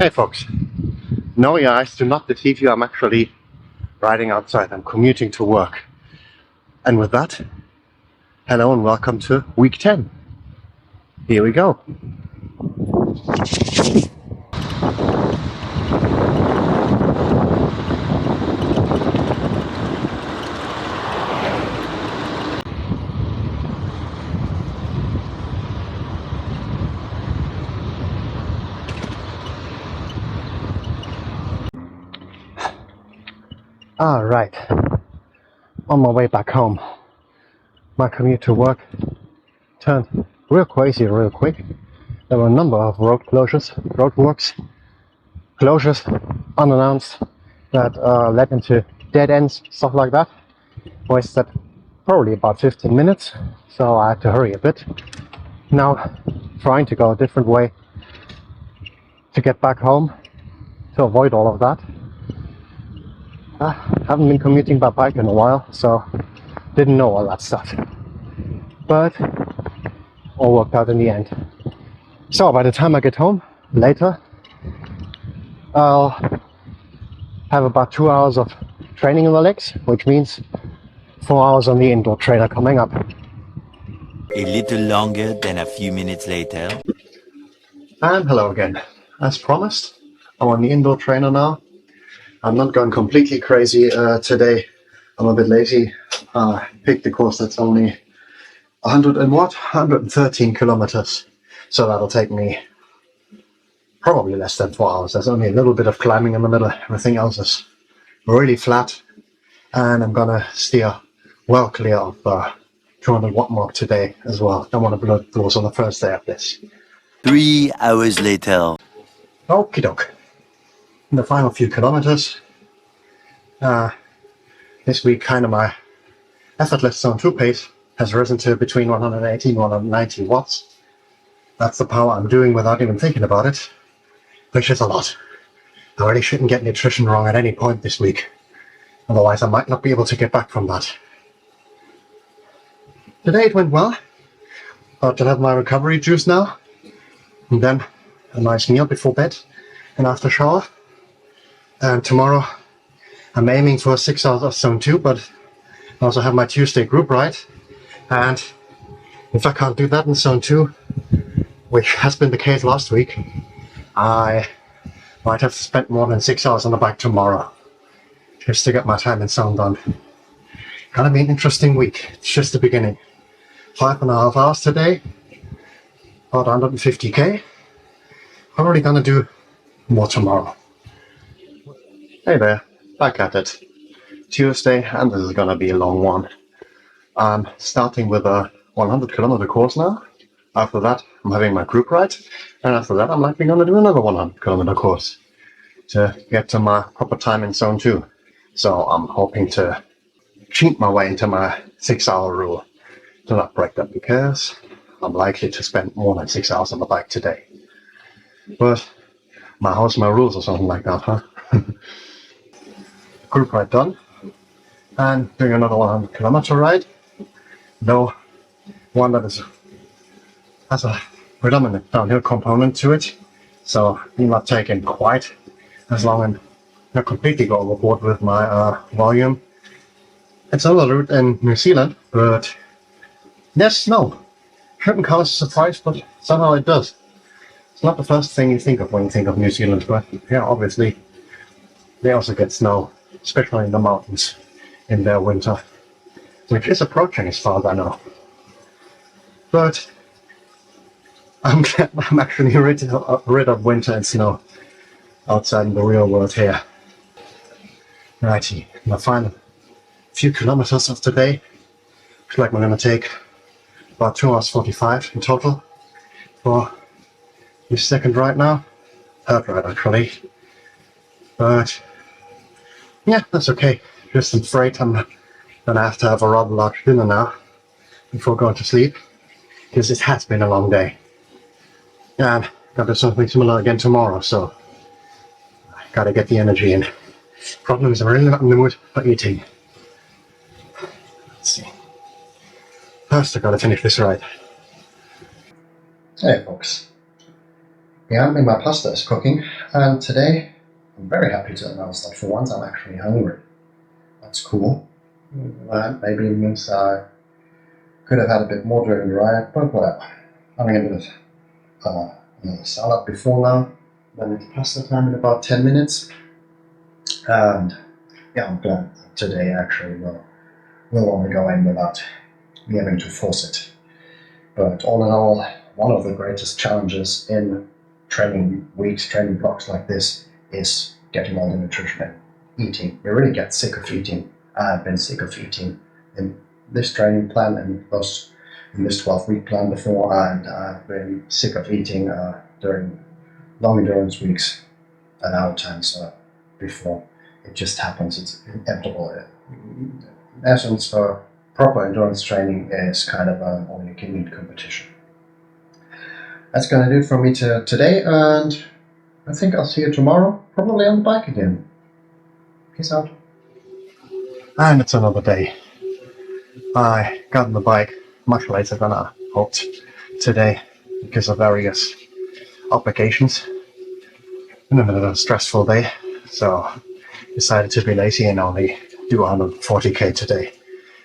Hey folks, no, your eyes do not deceive you. I'm actually riding outside. I'm commuting to work. And with that, hello and welcome to week 10. Here we go. Alright, on my way back home. My commute to work turned real crazy real quick. There were a number of road closures, unannounced, that led into dead ends, stuff like that. Wasted probably about 15 minutes, so I had to hurry a bit. Now, trying to go a different way to get back home to avoid all of that. I haven't been commuting by bike in a while, so didn't know all that stuff. But all worked out in the end. So by the time I get home later, I'll have about 2 hours of training in the legs, which means 4 hours on the indoor trainer coming up. A little longer than a few minutes later. And hello again. As promised, I'm on the indoor trainer now. I'm not going completely crazy today. I'm a bit lazy. I picked a course that's only 113 kilometers. So that'll take me probably less than 4 hours. There's only a little bit of climbing in the middle. Everything else is really flat. And I'm gonna steer well clear of 200 watt mark today as well. Don't want to blow those on the first day of this. 3 hours later. Okie doke. In the final few kilometers, this week kind of my effortless zone 2 pace has risen to between 180 and 190 watts. That's the power I'm doing without even thinking about it, which is a lot. I really shouldn't get nutrition wrong at any point this week, otherwise I might not be able to get back from that. Today it went well. About to have my recovery juice now, and then a nice meal before bed and after shower. And tomorrow I'm aiming for 6 hours of zone 2, but I also have my Tuesday group ride. And if I can't do that in zone 2, which has been the case last week, I might have to spend more than 6 hours on the bike tomorrow just to get my time in zone done. Gonna be an interesting week. It's just the beginning. 5.5 hours today, about 150k. Probably gonna do more tomorrow. Hey there, back at it. Tuesday, and this is gonna be a long one. I'm starting with a 100 kilometer course now. After that, I'm having my group ride, and after that, I'm likely gonna do another 100 kilometer course to get to my proper time in zone 2. So I'm hoping to cheat my way into my 6 hour rule. Do not break that because I'm likely to spend more than 6 hours on the bike today. But my house, my rules or something like that, huh? Group ride done, and doing another 100 kilometer ride, though one that has a predominant downhill component to it, so I'm not taking quite as long and not completely go overboard with my volume. It's another route in New Zealand, but there's snow. Shouldn't come as a surprise, but somehow it does. It's not the first thing you think of when you think of New Zealand, but yeah, obviously they also get snow, especially in the mountains in their winter, which is approaching as far as I know. But I'm glad I'm actually rid of winter and snow outside in the real world here. Righty, my final few kilometers of the day. Looks like we're going to take about 2 hours 45 in total for this second ride now. Third ride actually. But yeah, that's okay. Just I'm afraid I'm gonna have to have a rather large dinner now before going to sleep, because it has been a long day. And gotta do something similar again tomorrow, so I gotta get the energy in. Problem is I'm really not in the mood for eating. Let's see. First I gotta finish this ride. Hey folks. Yeah, my pasta is cooking, and today I'm very happy to announce that for once I'm actually hungry. That's cool. That maybe means I could have had a bit more during the ride, but whatever. Having a bit of another salad before now, then it's pasta time in about 10 minutes, and yeah, I'm glad today actually will only go in without me having to force it. But all in all, one of the greatest challenges in training weeks, training blocks like this is getting all the nutrition in, eating. You really get sick of eating. I've been sick of eating in this training plan and in this 12-week plan before, and I've been sick of eating during long endurance weeks and out times before. It just happens. It's inevitable. In essence, for proper endurance training is kind of an all-you-can-eat competition. That's going to do it for me today, and I think I'll see you tomorrow, probably on the bike again. Peace out. And it's another day. I got on the bike much later than I hoped today because of various obligations. In a bit of a stressful day, so decided to be lazy and only do 140k today,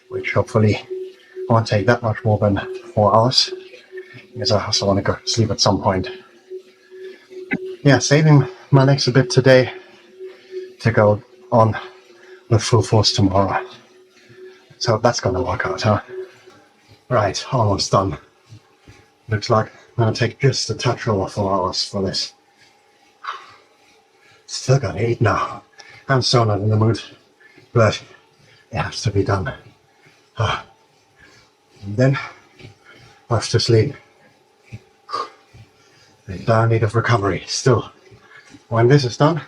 which hopefully won't take that much more than 4 hours, because I also want to go to sleep at some point. Yeah, saving my legs a bit today to go on with full force tomorrow. So that's gonna work out, huh? Right, almost done. Looks like I'm gonna take just a touch over 4 hours for this. Still gotta eat now. I'm so not in the mood, but it has to be done. And then off to sleep. A dire need of recovery still. When this is done,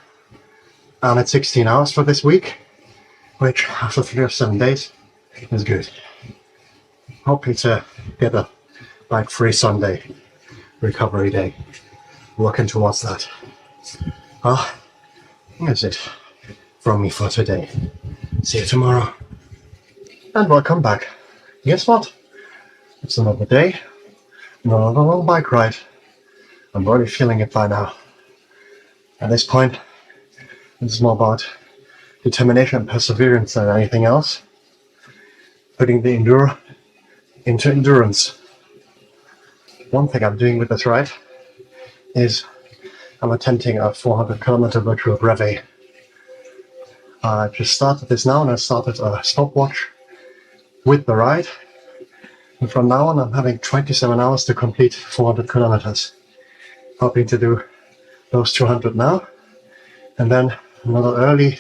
I'm at 16 hours for this week, which after 3 or 7 days is good. Hoping to get a bike-free Sunday recovery day. Working towards that. Well, that's it from me for today. See you tomorrow. And welcome back. Guess what? It's another day, another long bike ride. I'm already feeling it by now. At this point, it's more about determination and perseverance than anything else. Putting the enduro into endurance. One thing I'm doing with this ride is I'm attempting a 400-kilometer virtual brevet. I just started this now, and I started a stopwatch with the ride. And from now on, I'm having 27 hours to complete 400 kilometers. Hoping to do those 200 now, and then another early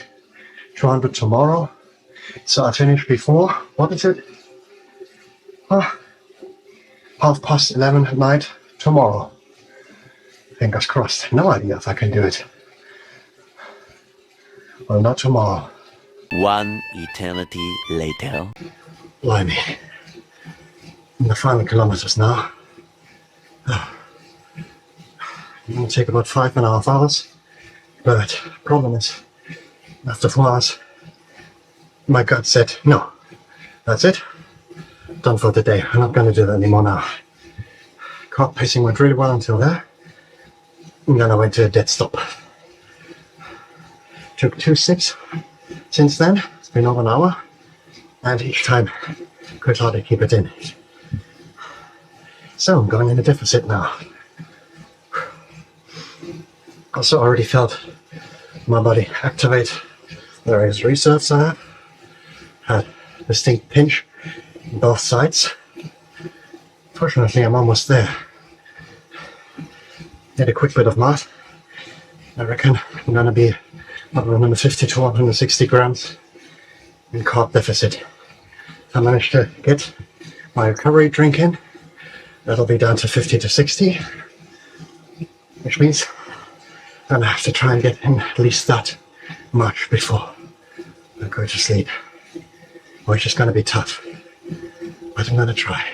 200 tomorrow. So I finish before, what is it? 11:30 at night tomorrow. Fingers crossed. No idea if I can do it. Well, not tomorrow. One eternity later. Blimey. In the final kilometers now. It'll take about 5.5 hours. But problem is, after 4 hours, my gut said, no, that's it. Done for the day. I'm not going to do that anymore now. Carb pacing went really well until there. And then I went to a dead stop. Took 2 sips since then. It's been over an hour. And each time, could hardly keep it in. So I'm going in a deficit now. Also already felt my body activate various reserves I have. Had a distinct pinch on both sides. Fortunately, I'm almost there. Did a quick bit of math. I reckon I'm going to be 150 to 160 grams in carb deficit. If I manage to get my recovery drink in, that'll be down to 50 to 60, which means I'm going to have to try and get in at least that much before I go to sleep, which is going to be tough, but I'm going to try.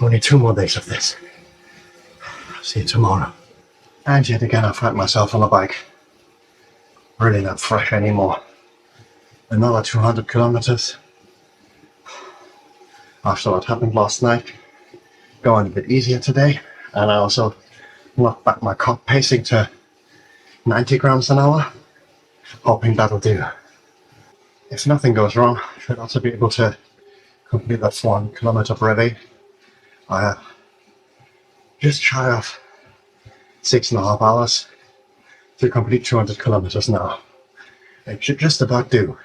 Only 2 more days of this. See you tomorrow. And yet again, I find myself on the bike. Really not fresh anymore. Another 200 kilometers. After what happened last night, going a bit easier today, and I also knocked back my carb pacing to 90 grams an hour, hoping that'll do. If nothing goes wrong, I should also be able to complete that 1 kilometer brevet. I am just shy of 6.5 hours to complete 200 kilometers now. It should just about do.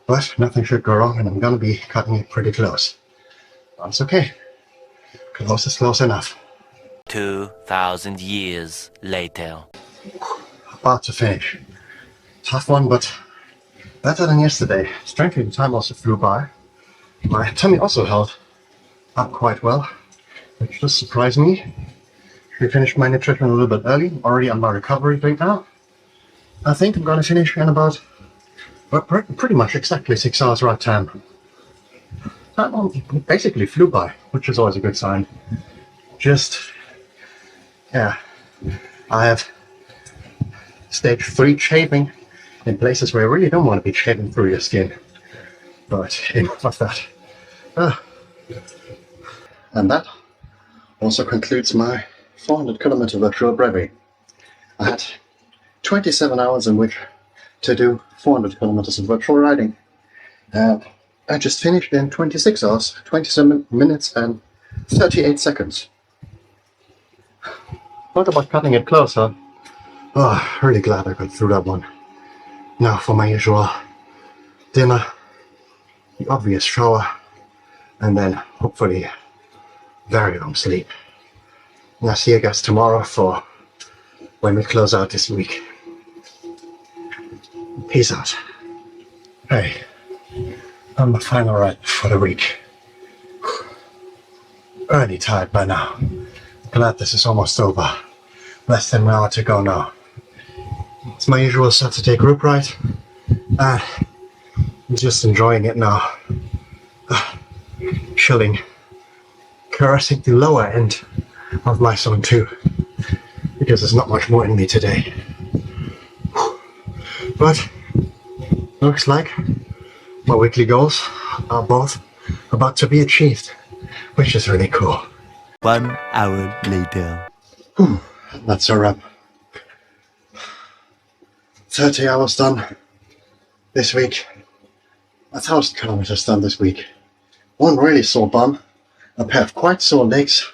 But nothing should go wrong, and I'm gonna be cutting it pretty close. That's okay. Close is close enough. 2,000 years later. About to finish. Tough one, but better than yesterday. Strangely, the time also flew by. My tummy also held up quite well, which just surprised me. We finished my nutrition a little bit early, already on my recovery right now. I think I'm gonna finish in about pretty much exactly 6 hours right time. Time basically flew by, which is always a good sign. Yeah, I have stage 3 shaving in places where you really don't want to be shaving through your skin. But enough of that. And that also concludes my 400 kilometer virtual brevet. I had 27 hours in which to do 400 kilometers of virtual riding. And I just finished in 26 hours, 27 minutes and 38 seconds. What about cutting it closer? Oh, really glad I got through that one. Now for my usual dinner, the obvious shower, and then hopefully very long sleep. And I'll see you guys tomorrow for when we close out this week. Peace out. Hey, on my final ride for the week. Already tired by now. Glad this is almost over. Less than an hour to go now. It's my usual Saturday group ride. I'm just enjoying it now. Chilling. Caressing the lower end of my zone 2. Because there's not much more in me today. But looks like my weekly goals are both about to be achieved, which is really cool. 1 hour later. That's a wrap. 30 hours done this week. 1,000 kilometers done this week. One really sore bum, a pair of quite sore legs,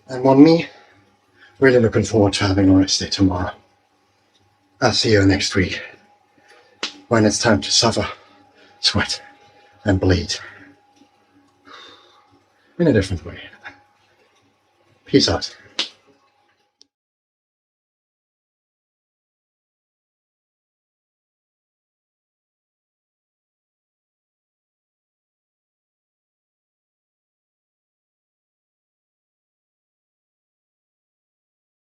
and one me really looking forward to having a rest day tomorrow. I'll see you next week when it's time to suffer, sweat, and bleed. In a different way. Peace out.